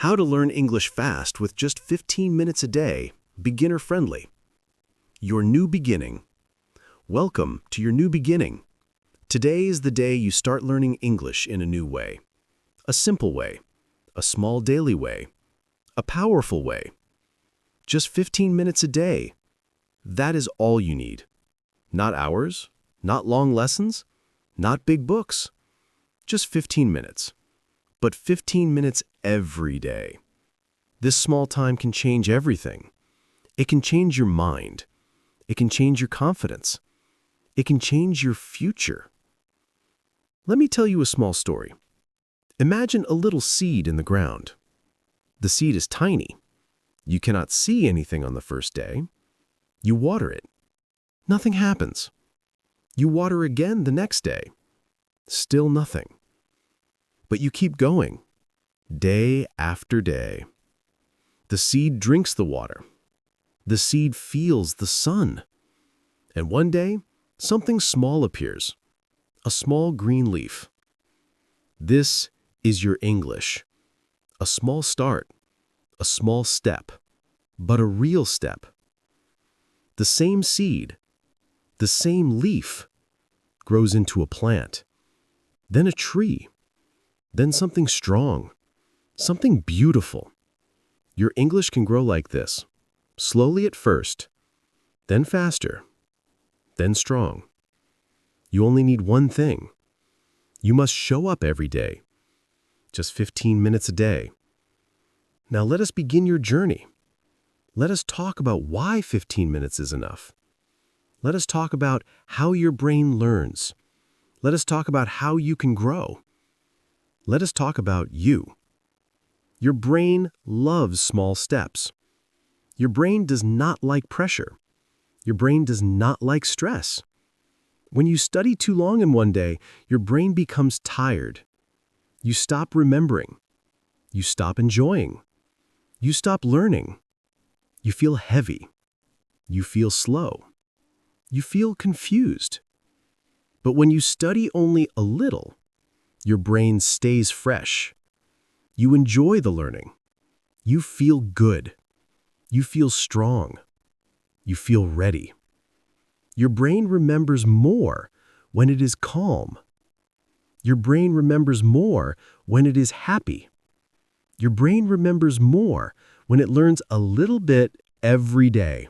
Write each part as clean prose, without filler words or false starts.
How to learn English fast with just 15 minutes a day, beginner friendly. Your new beginning. Welcome to your new beginning. Today is the day you start learning English in a new way. A simple way, a small daily way, a powerful way. Just 15 minutes a day. That is all you need. Not hours, not long lessons, not big books. Just 15 minutes. But 15 minutes every day. This small time can change everything. It can change your mind. It can change your confidence. It can change your future. Let me tell you a small story. Imagine a little seed in the ground. The seed is tiny. You cannot see anything on the first day. You water it. Nothing happens. You water again the next day. Still nothing. But you keep going, day after day. The seed drinks the water. The seed feels the sun. And one day, something small appears, a small green leaf. This is your English. A small start, a small step, but a real step. The same seed, the same leaf, grows into a plant, then a tree, then something strong, something beautiful. Your English can grow like this, slowly at first, then faster, then strong. You only need one thing. You must show up every day, just 15 minutes a day. Now let us begin your journey. Let us talk about why 15 minutes is enough. Let us talk about how your brain learns. Let us talk about how you can grow. Let us talk about you. Your brain loves small steps. Your brain does not like pressure. Your brain does not like stress. When you study too long in one day, your brain becomes tired. You stop remembering. You stop enjoying. You stop learning. You feel heavy. You feel slow. You feel confused. But when you study only a little, your brain stays fresh. You enjoy the learning. You feel good. You feel strong. You feel ready. Your brain remembers more when it is calm. Your brain remembers more when it is happy. Your brain remembers more when it learns a little bit every day.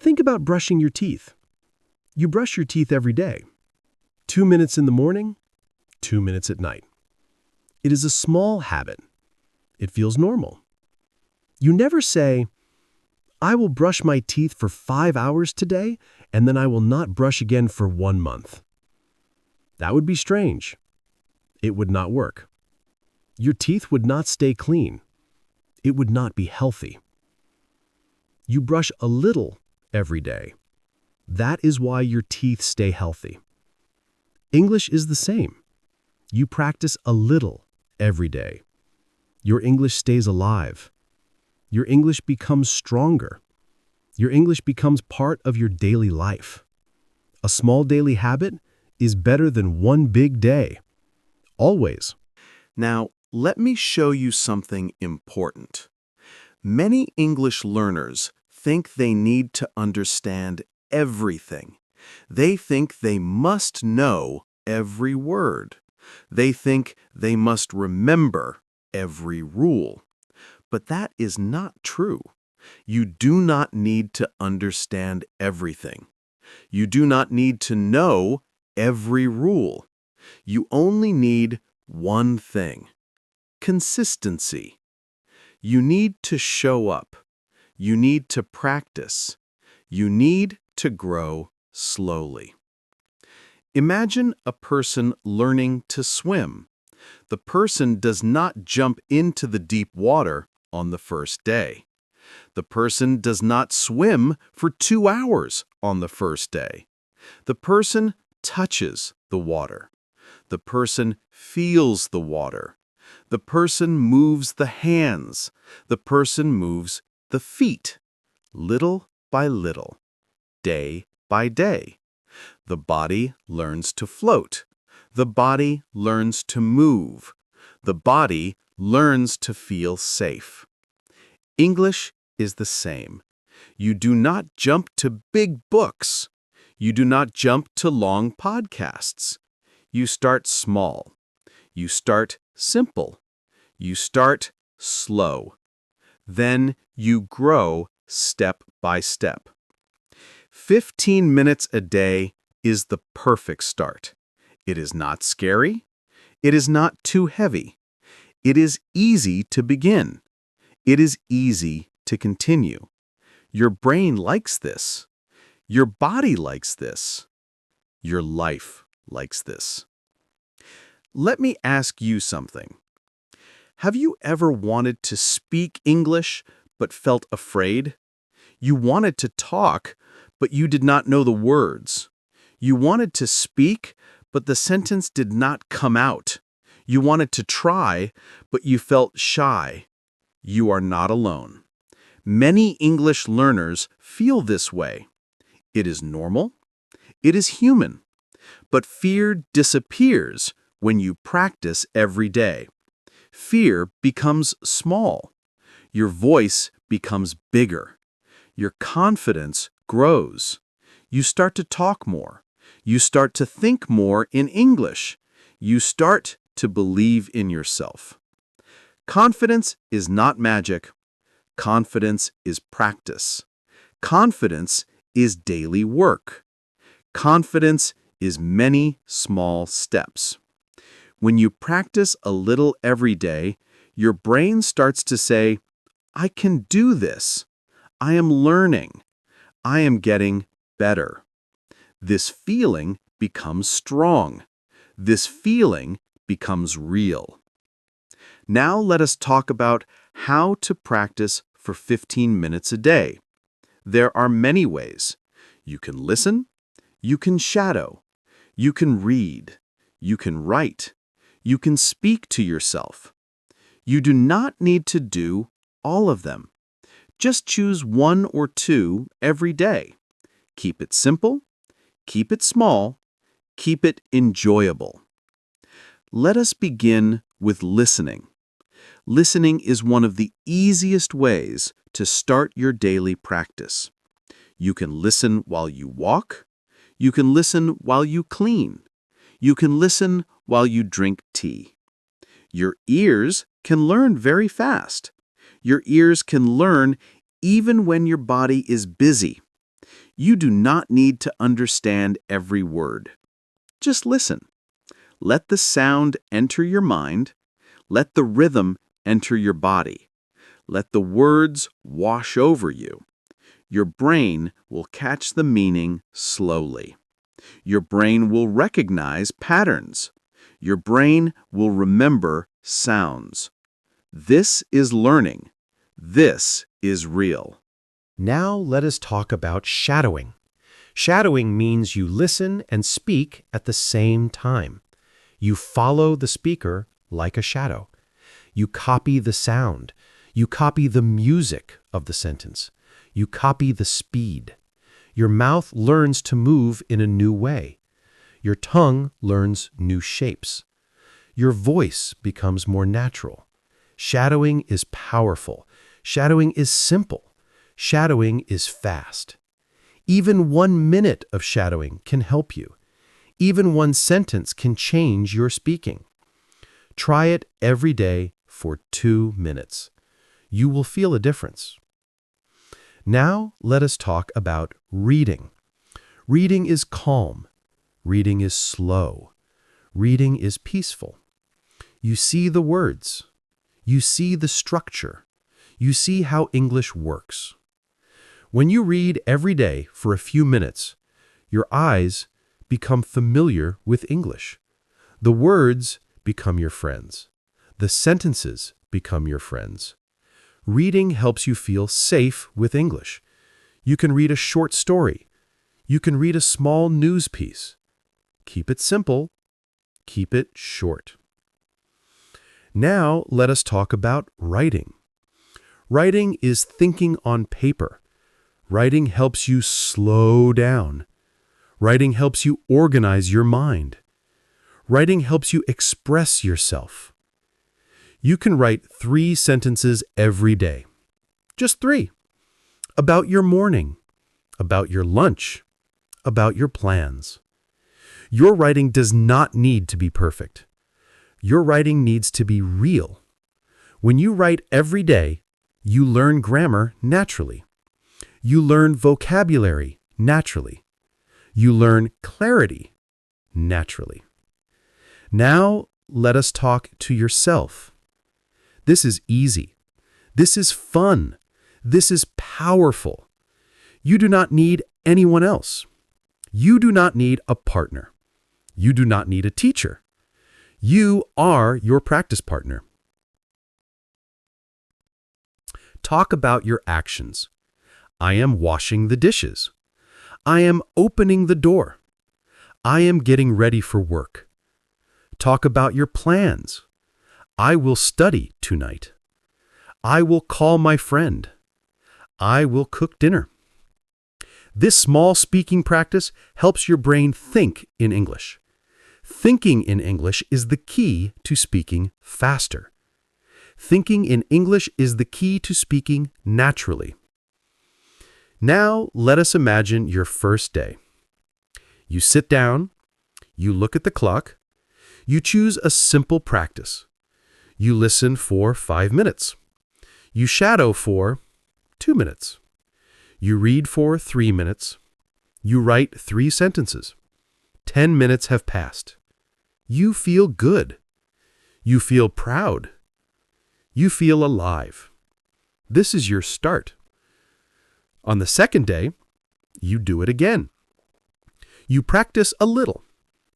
Think about brushing your teeth. You brush your teeth every day. 2 minutes in the morning, 2 minutes at night. It is a small habit. It feels normal. You never say, I will brush my teeth for 5 hours today, and then I will not brush again for 1 month. That would be strange. It would not work. Your teeth would not stay clean. It would not be healthy. You brush a little every day. That is why your teeth stay healthy. English is the same. You practice a little every day. Your English stays alive. Your English becomes stronger. Your English becomes part of your daily life. A small daily habit is better than one big day. Always. Now, let me show you something important. Many English learners think they need to understand everything. They think they must know every word. They think they must remember every rule. But that is not true. You do not need to understand everything. You do not need to know every rule. You only need one thing: consistency. You need to show up. You need to practice. You need to grow slowly. Imagine a person learning to swim. The person does not jump into the deep water on the first day. The person does not swim for 2 hours on the first day. The person touches the water. The person feels the water. The person moves the hands. The person moves the feet, little by little, day by day. The body learns to float. The body learns to move. The body learns to feel safe. English is the same. You do not jump to big books. You do not jump to long podcasts. You start small. You start simple. You start slow. Then you grow step by step. 15 minutes a day is the perfect start. It is not scary. It is not too heavy. It is easy to begin. It is easy to continue. Your brain likes this. Your body likes this. Your life likes this. Let me ask you something. Have you ever wanted to speak English but felt afraid? You wanted to talk, but you did not know the words. You wanted to speak, but the sentence did not come out. You wanted to try, but you felt shy. You are not alone. Many English learners feel this way. It is normal. It is human. But fear disappears when you practice every day. Fear becomes small. Your voice becomes bigger. Your confidence grows. You start to talk more. You start to think more in English. You start to believe in yourself. Confidence is not magic. Confidence is practice. Confidence is daily work. Confidence is many small steps. When you practice a little every day, your brain starts to say, I can do this. I am learning. I am getting better. This feeling becomes strong. This feeling becomes real. Now let us talk about how to practice for 15 minutes a day. There are many ways. You can listen. You can shadow. You can read. You can write. You can speak to yourself. You do not need to do all of them. Just choose one or two every day. Keep it simple. Keep it small. Keep it enjoyable. Let us begin with listening. Listening is one of the easiest ways to start your daily practice. You can listen while you walk. You can listen while you clean. You can listen while you drink tea. Your ears can learn very fast. Your ears can learn even when your body is busy. You do not need to understand every word. Just listen. Let the sound enter your mind. Let the rhythm enter your body. Let the words wash over you. Your brain will catch the meaning slowly. Your brain will recognize patterns. Your brain will remember sounds. This is learning. This is real. Now let us talk about shadowing. Shadowing means you listen and speak at the same time. You follow the speaker like a shadow. You copy the sound. You copy the music of the sentence. You copy the speed. Your mouth learns to move in a new way. Your tongue learns new shapes. Your voice becomes more natural. Shadowing is powerful. Shadowing is simple. Shadowing is fast. Even 1 minute of shadowing can help you. Even one sentence can change your speaking. Try it every day for 2 minutes. You will feel a difference. Now let us talk about reading. Reading is calm. Reading is slow. Reading is peaceful. You see the words. You see the structure. You see how English works. When you read every day for a few minutes, your eyes become familiar with English. The words become your friends. The sentences become your friends. Reading helps you feel safe with English. You can read a short story. You can read a small news piece. Keep it simple. Keep it short. Now let us talk about writing. Writing is thinking on paper. Writing helps you slow down. Writing helps you organize your mind. Writing helps you express yourself. You can write 3 sentences every day. Just 3. About your morning, about your lunch, about your plans. Your writing does not need to be perfect. Your writing needs to be real. When you write every day, you learn grammar naturally. You learn vocabulary naturally. You learn clarity naturally. Now, let us talk to yourself. This is easy. This is fun. This is powerful. You do not need anyone else. You do not need a partner. You do not need a teacher. You are your practice partner. Talk about your actions. I am washing the dishes. I am opening the door. I am getting ready for work. Talk about your plans. I will study tonight. I will call my friend. I will cook dinner. This small speaking practice helps your brain think in English. Thinking in English is the key to speaking faster. Thinking in English is the key to speaking naturally. Now, let us imagine your first day. You sit down, you look at the clock, you choose a simple practice. You listen for 5 minutes. You shadow for 2 minutes. You read for 3 minutes. You write 3 sentences. 10 minutes have passed. You feel good. You feel proud. You feel alive. This is your start. On the second day, you do it again. You practice a little.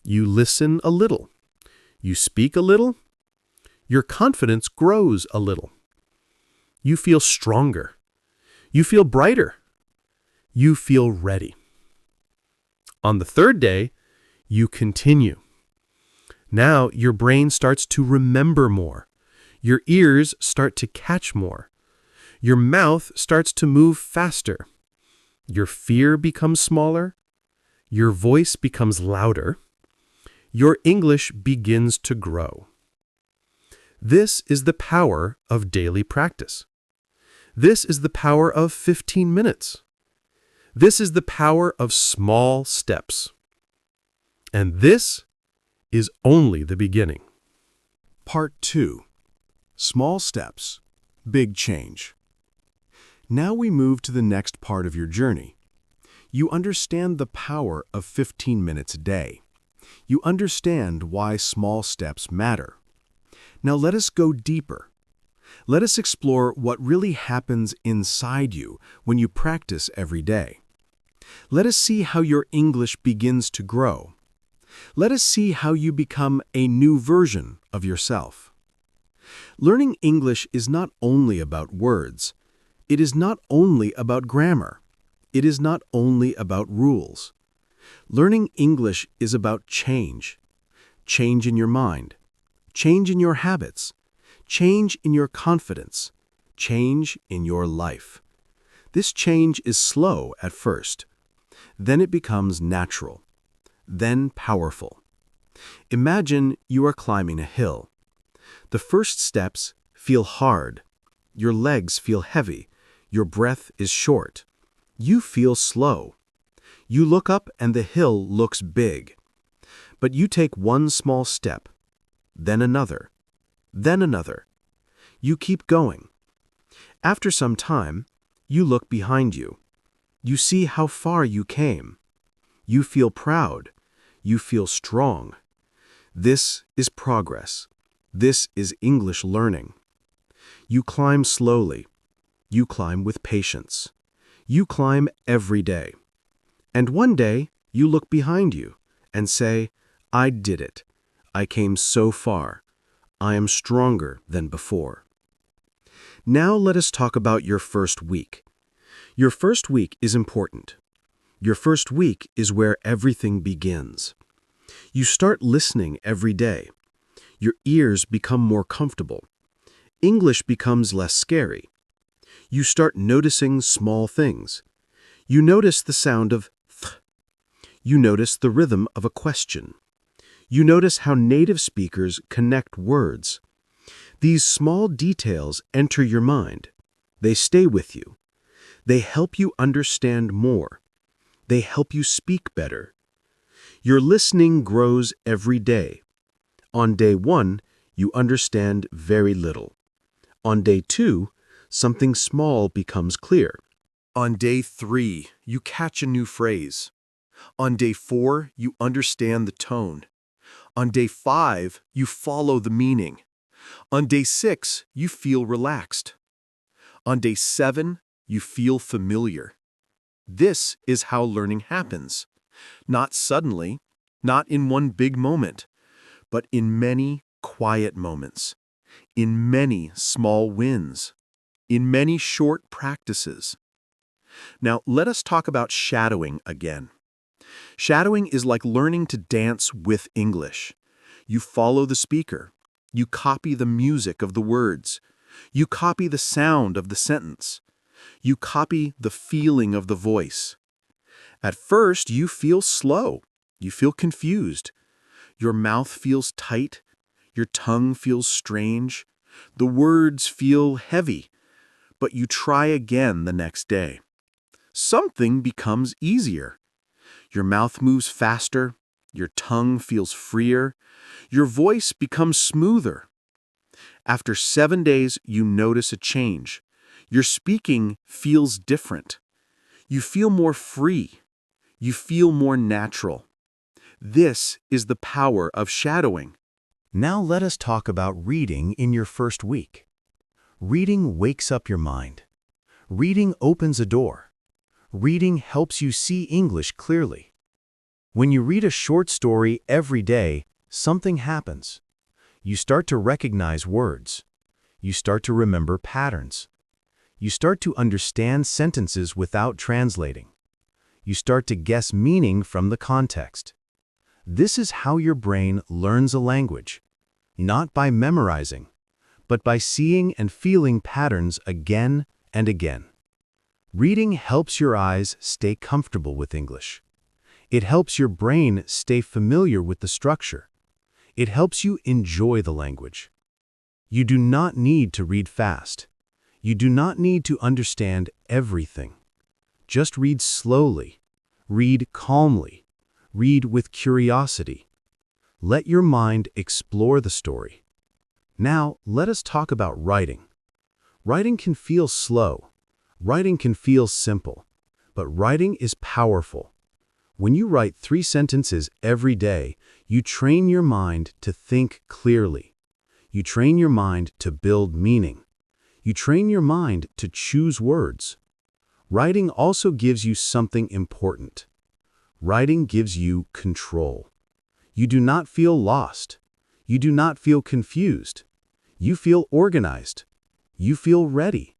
You listen a little. You speak a little. Your confidence grows a little. You feel stronger. You feel brighter. You feel ready. On the third day, you continue. Now your brain starts to remember more. Your ears start to catch more. Your mouth starts to move faster. Your fear becomes smaller. Your voice becomes louder. Your English begins to grow. This is the power of daily practice. This is the power of 15 minutes. This is the power of small steps. And this is only the beginning. Part 2. Small steps, big change. Now we move to the next part of your journey. You understand the power of 15 minutes a day. You understand why small steps matter. Now let us go deeper. Let us explore what really happens inside you when you practice every day. Let us see how your English begins to grow. Let us see how you become a new version of yourself. Learning English is not only about words. It is not only about grammar. It is not only about rules. Learning English is about change. Change in your mind. Change in your habits. Change in your confidence. Change in your life. This change is slow at first. Then it becomes natural. Then powerful. Imagine you are climbing a hill. The first steps feel hard. Your legs feel heavy. Your breath is short. You feel slow. You look up and the hill looks big. But you take one small step, then another, then another. You keep going. After some time, you look behind you. You see how far you came. You feel proud. You feel strong. This is progress. This is English learning. You climb slowly. You climb with patience. You climb every day. And one day, you look behind you and say, I did it. I came so far. I am stronger than before. Now let us talk about your first week. Your first week is important. Your first week is where everything begins. You start listening every day. Your ears become more comfortable. English becomes less scary. You start noticing small things. You notice the sound of th. You notice the rhythm of a question. You notice how native speakers connect words. These small details enter your mind. They stay with you. They help you understand more. They help you speak better. Your listening grows every day. On day 1, you understand very little. On day 2, something small becomes clear. On day 3, you catch a new phrase. On day 4, you understand the tone. On day 5, you follow the meaning. On day 6, you feel relaxed. On day 7, you feel familiar. This is how learning happens. Not suddenly, not in one big moment, but in many quiet moments, in many small wins, in many short practices. Now, let us talk about shadowing again. Shadowing is like learning to dance with English. You follow the speaker. You copy the music of the words. You copy the sound of the sentence. You copy the feeling of the voice. At first, you feel slow. You feel confused. Your mouth feels tight. Your tongue feels strange. The words feel heavy. But you try again the next day. Something becomes easier. Your mouth moves faster. Your tongue feels freer. Your voice becomes smoother. After 7 days, you notice a change. Your speaking feels different. You feel more free. You feel more natural. This is the power of shadowing. Now let us talk about reading in your first week. Reading wakes up your mind. Reading opens a door. Reading helps you see English clearly. When you read a short story every day, something happens. You start to recognize words. You start to remember patterns. You start to understand sentences without translating. You start to guess meaning from the context. This is how your brain learns a language, not by memorizing, but by seeing and feeling patterns again and again. Reading helps your eyes stay comfortable with English. It helps your brain stay familiar with the structure. It helps you enjoy the language. You do not need to read fast. You do not need to understand everything. Just read slowly. Read calmly. Read with curiosity. Let your mind explore the story. Now, let us talk about writing. Writing can feel slow. Writing can feel simple. But writing is powerful. When you write 3 sentences every day, you train your mind to think clearly. You train your mind to build meaning. You train your mind to choose words. Writing also gives you something important. Writing gives you control. You do not feel lost. You do not feel confused. You feel organized. You feel ready.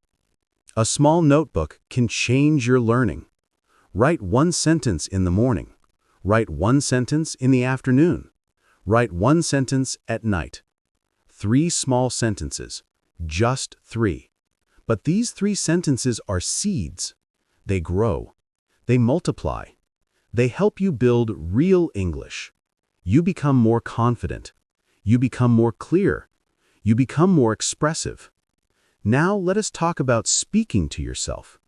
A small notebook can change your learning. Write 1 sentence in the morning. Write 1 sentence in the afternoon. Write 1 sentence at night. 3 small sentences. Just 3. But these 3 sentences are seeds. They grow. They multiply. They help you build real English. You become more confident. You become more clear. You become more expressive. Now let us talk about speaking to yourself.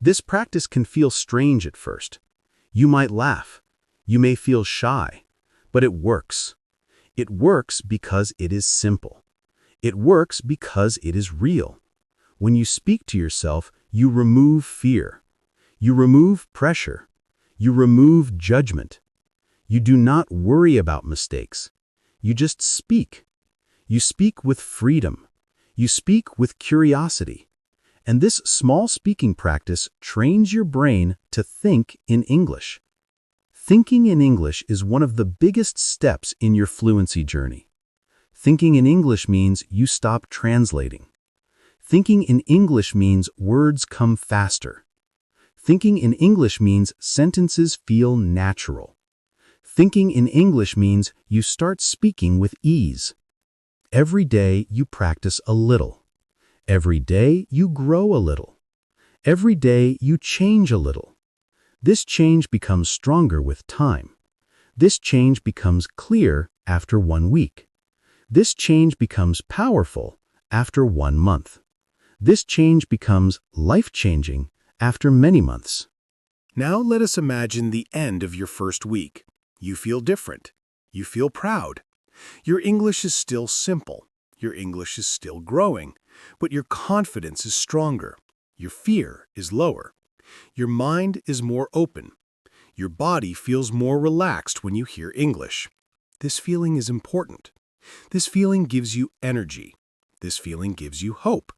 This practice can feel strange at first. You might laugh. You may feel shy. But it works. It works because it is simple. It works because it is real. When you speak to yourself, you remove fear. You remove pressure. You remove judgment. You do not worry about mistakes. You just speak. You speak with freedom. You speak with curiosity. And this small speaking practice trains your brain to think in English. Thinking in English is one of the biggest steps in your fluency journey. Thinking in English means you stop translating. Thinking in English means words come faster. Thinking in English means sentences feel natural. Thinking in English means you start speaking with ease. Every day you practice a little. Every day you grow a little. Every day you change a little. This change becomes stronger with time. This change becomes clear after 1 week. This change becomes powerful after 1 month. This change becomes life-changing after many months. Now let us imagine the end of your first week. You feel different. You feel proud. Your English is still simple. Your English is still growing, but your confidence is stronger. Your fear is lower. Your mind is more open. Your body feels more relaxed when you hear English. This feeling is important. This feeling gives you energy. This feeling gives you hope.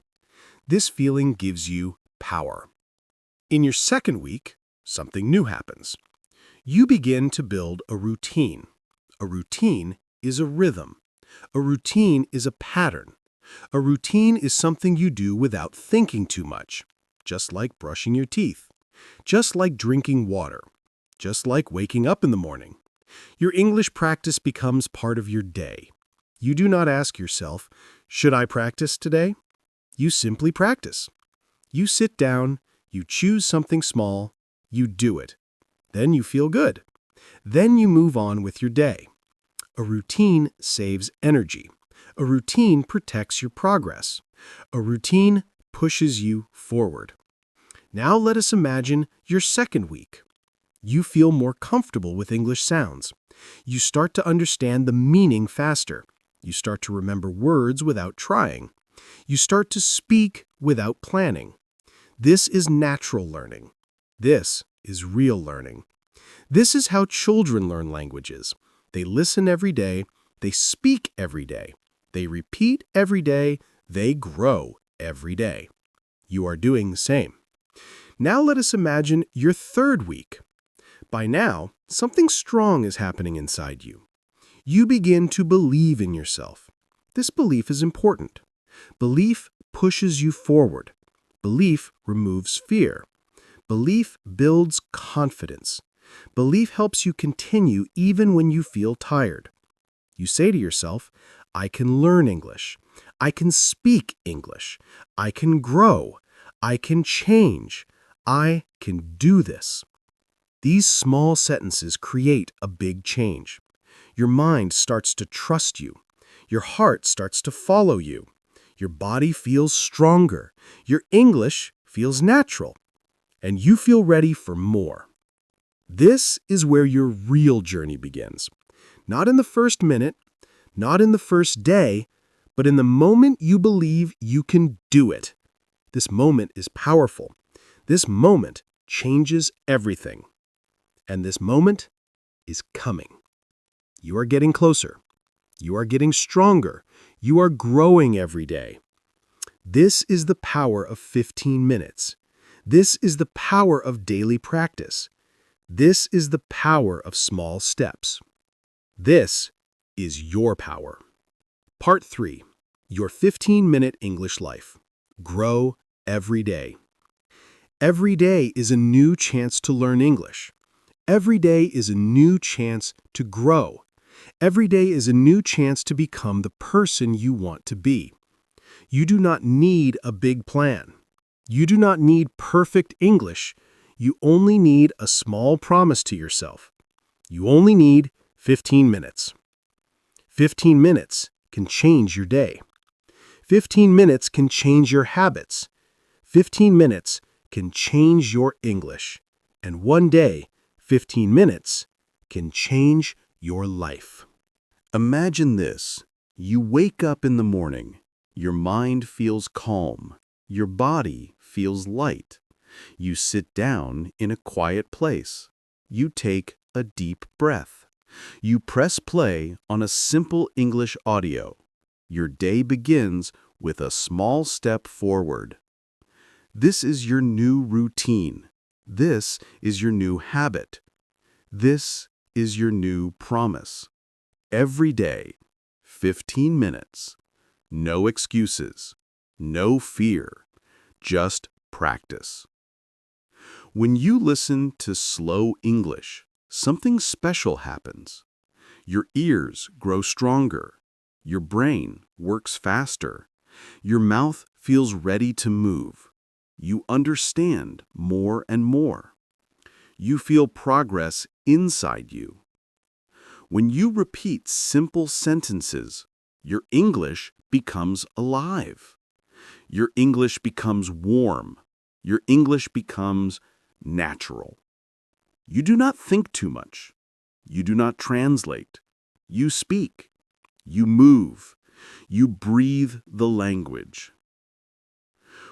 This feeling gives you power. In your second week, something new happens. You begin to build a routine. A routine is a rhythm. A routine is a pattern. A routine is something you do without thinking too much, just like brushing your teeth, just like drinking water, just like waking up in the morning. Your English practice becomes part of your day. You do not ask yourself, should I practice today? You simply practice. You sit down, you choose something small, you do it. Then you feel good. Then you move on with your day. A routine saves energy. A routine protects your progress. A routine pushes you forward. Now let us imagine your second week. You feel more comfortable with English sounds. You start to understand the meaning faster. You start to remember words without trying. You start to speak without planning. This is natural learning. This is real learning. This is how children learn languages. They listen every day. They speak every day. They repeat every day. They grow every day. You are doing the same. Now let us imagine your third week. By now, something strong is happening inside you. You begin to believe in yourself. This belief is important. Belief pushes you forward. Belief removes fear. Belief builds confidence. Belief helps you continue even when you feel tired. You say to yourself, I can learn English. I can speak English. I can grow. I can change. I can do this. These small sentences create a big change. Your mind starts to trust you. Your heart starts to follow you. Your body feels stronger. Your English feels natural. And you feel ready for more. This is where your real journey begins. Not in the first minute, not in the first day, but in the moment you believe you can do it. This moment is powerful. This moment changes everything. And this moment is coming. You are getting closer. You are getting stronger. You are growing every day. This is the power of 15 minutes. This is the power of daily practice. This is the power of small steps. This is your power. Part 3. Your 15-minute English life. Grow every day. Every day is a new chance to learn English. Every day is a new chance to grow. Every day is a new chance to become the person you want to be. You do not need a big plan. You do not need perfect English. You only need a small promise to yourself. You only need 15 minutes. 15 minutes can change your day. 15 minutes can change your habits. 15 minutes can change your English. And one day, 15 minutes can change your life. Imagine this. You wake up in the morning. Your mind feels calm. Your body feels light. You sit down in a quiet place. You take a deep breath. You press play on a simple English audio. Your day begins with a small step forward. This is your new routine. This is your new habit. This is your new promise. Every day, 15 minutes. No excuses. No fear. Just practice. When you listen to slow English, something special happens. Your ears grow stronger. Your brain works faster. Your mouth feels ready to move. You understand more and more. You feel progress inside you. When you repeat simple sentences, your English becomes alive. Your English becomes warm. Your English becomes natural. You do not think too much. You do not translate. You speak. You move. You breathe the language.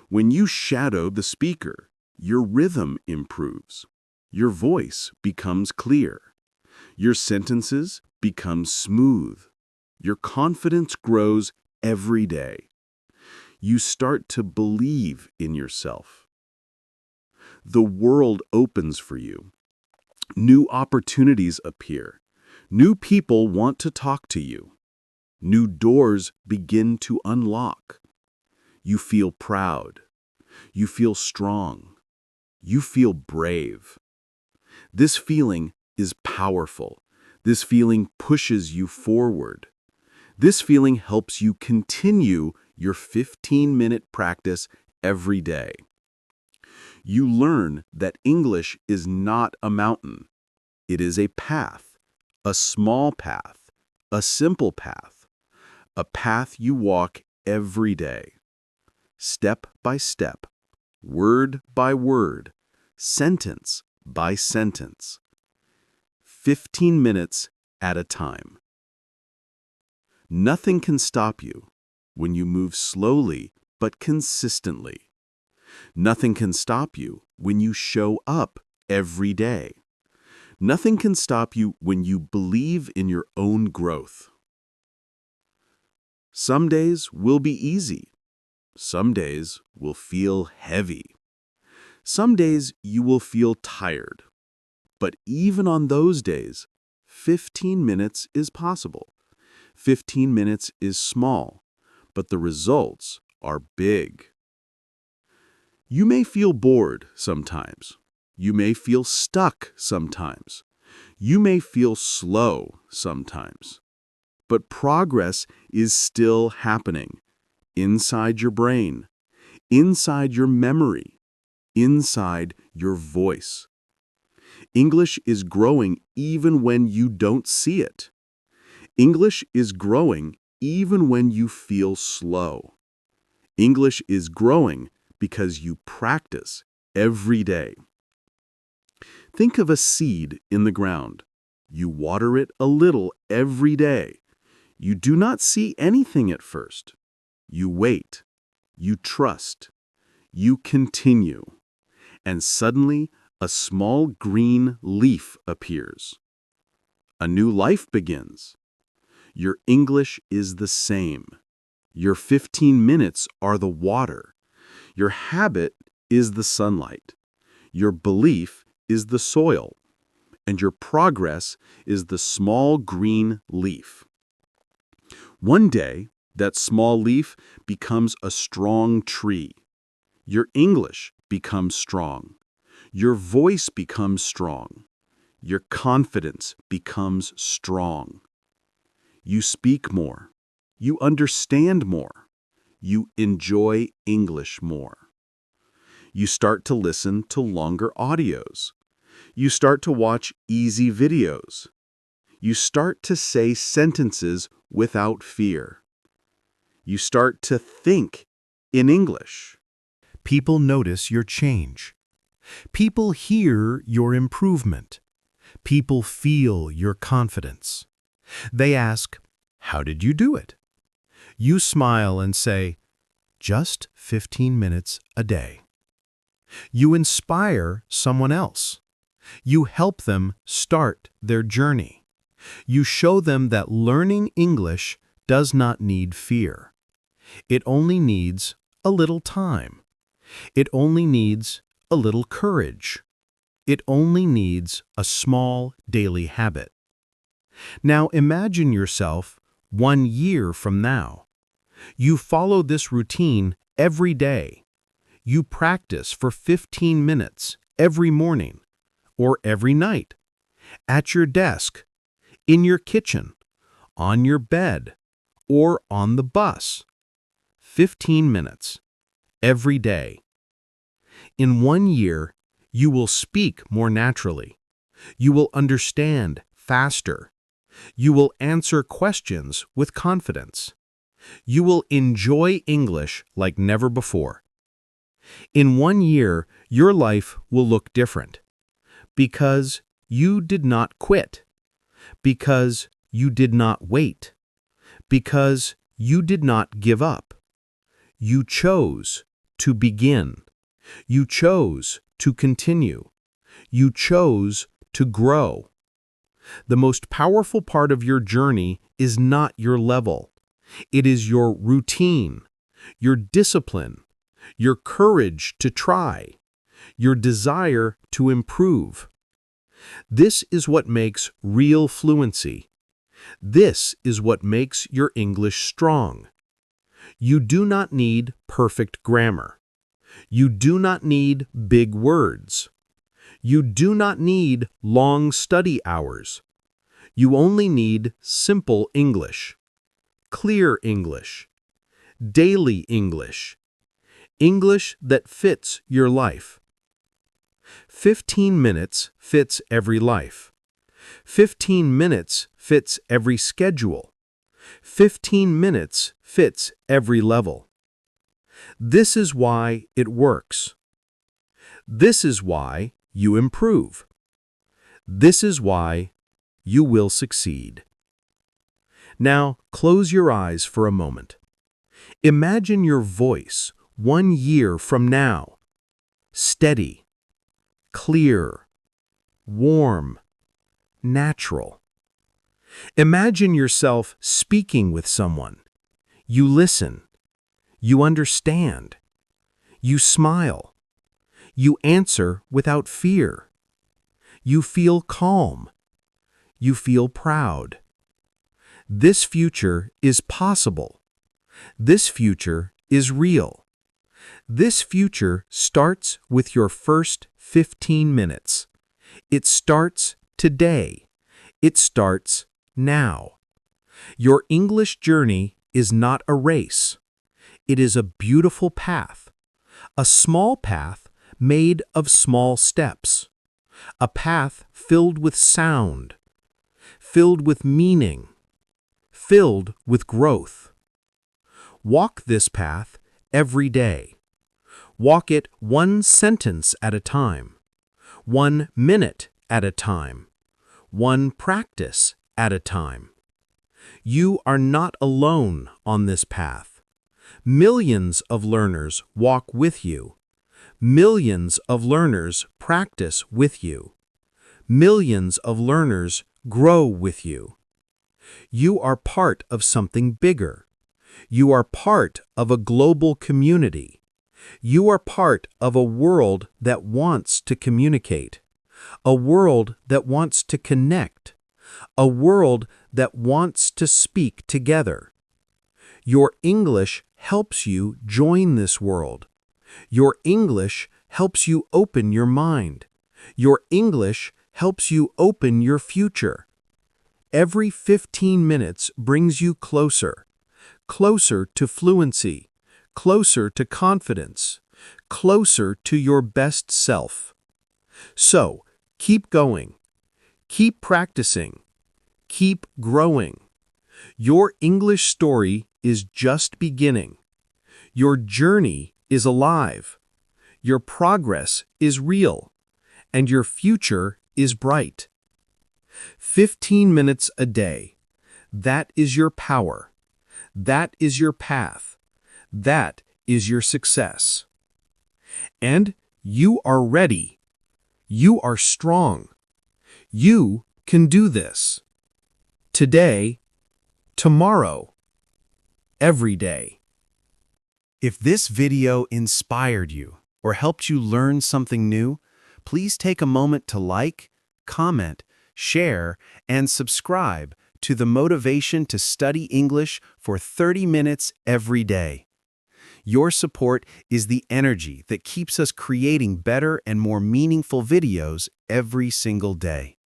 When you shadow the speaker, your rhythm improves. Your voice becomes clear. Your sentences become smooth. Your confidence grows every day. You start to believe in yourself. The world opens for you. New opportunities appear. New people want to talk to you. New doors begin to unlock. You feel proud. You feel strong. You feel brave. This feeling is powerful. This feeling pushes you forward. This feeling helps you continue your 15-minute practice every day. You learn that English is not a mountain. It is a path, a small path, a simple path, a path you walk every day. Step by step, word by word, sentence by sentence. 15 minutes at a time. Nothing can stop you when you move slowly but consistently. Nothing can stop you when you show up every day. Nothing can stop you when you believe in your own growth. Some days will be easy. Some days will feel heavy. Some days you will feel tired. But even on those days, 15 minutes is possible. 15 minutes is small, but the results are big. You may feel bored sometimes. You may feel stuck sometimes. You may feel slow sometimes. But progress is still happening inside your brain, inside your memory, inside your voice. English is growing even when you don't see it. English is growing even when you feel slow. English is growing because you practice every day. Think of a seed in the ground. You water it a little every day. You do not see anything at first. You wait. You trust. You continue. And suddenly, a small green leaf appears. A new life begins. Your English is the same. Your 15 minutes are the water. Your habit is the sunlight. Your belief is the soil. And your progress is the small green leaf. One day, that small leaf becomes a strong tree. Your English becomes strong. Your voice becomes strong. Your confidence becomes strong. You speak more. You understand more. You enjoy English more. You start to listen to longer audios. You start to watch easy videos. You start to say sentences without fear. You start to think in English. People notice your change. People hear your improvement. People feel your confidence. They ask, "How did you do it?" You smile and say, "Just 15 minutes a day." You inspire someone else. You help them start their journey. You show them that learning English does not need fear. It only needs a little time. It only needs a little courage. It only needs a small daily habit. Now imagine yourself 1 year from now. You follow this routine every day. You practice for 15 minutes every morning or every night, at your desk, in your kitchen, on your bed, or on the bus. 15 minutes every day. In 1 year, you will speak more naturally. You will understand faster. You will answer questions with confidence. You will enjoy English like never before. In 1 year, your life will look different. Because you did not quit. Because you did not wait. Because you did not give up. You chose to begin. You chose to continue. You chose to grow. The most powerful part of your journey is not your level. It is your routine, your discipline, your courage to try, your desire to improve. This is what makes real fluency. This is what makes your English strong. You do not need perfect grammar. You do not need big words. You do not need long study hours. You only need simple English, clear English, daily English, English that fits your life. 15 minutes fits every life. 15 minutes fits every schedule. 15 minutes fits every level. This is why it works. This is why you improve. This is why you will succeed. Now, close your eyes for a moment. Imagine your voice 1 year from now. Steady, clear, warm, natural. Imagine yourself speaking with someone. You listen. You understand. You smile. You answer without fear. You feel calm. You feel proud. This future is possible. This future is real. This future starts with your first 15 minutes. It starts today. It starts now. Your English journey is not a race. It is a beautiful path. A small path made of small steps. A path filled with sound. Filled with meaning. Filled with growth. Walk this path every day. Walk it 1 sentence at a time. 1 minute at a time. 1 practice at a time. You are not alone on this path. Millions of learners walk with you. Millions of learners practice with you. Millions of learners grow with you. You are part of something bigger. You are part of a global community. You are part of a world that wants to communicate. A world that wants to connect. A world that wants to speak together. Your English helps you join this world. Your English helps you open your mind. Your English helps you open your future. Every 15 minutes brings you closer. Closer to fluency. Closer to confidence. Closer to your best self. So, keep going. Keep practicing. Keep growing. Your English story is just beginning. Your journey is alive. Your progress is real. And your future is bright. 15 minutes a day. That is your power. That is your path. That is your success. And you are ready. You are strong. You can do this. Today, tomorrow, every day. If this video inspired you or helped you learn something new, please take a moment to like, comment, share, and subscribe to the Motivation to Study English for 30 minutes every day. Your support is the energy that keeps us creating better and more meaningful videos every single day.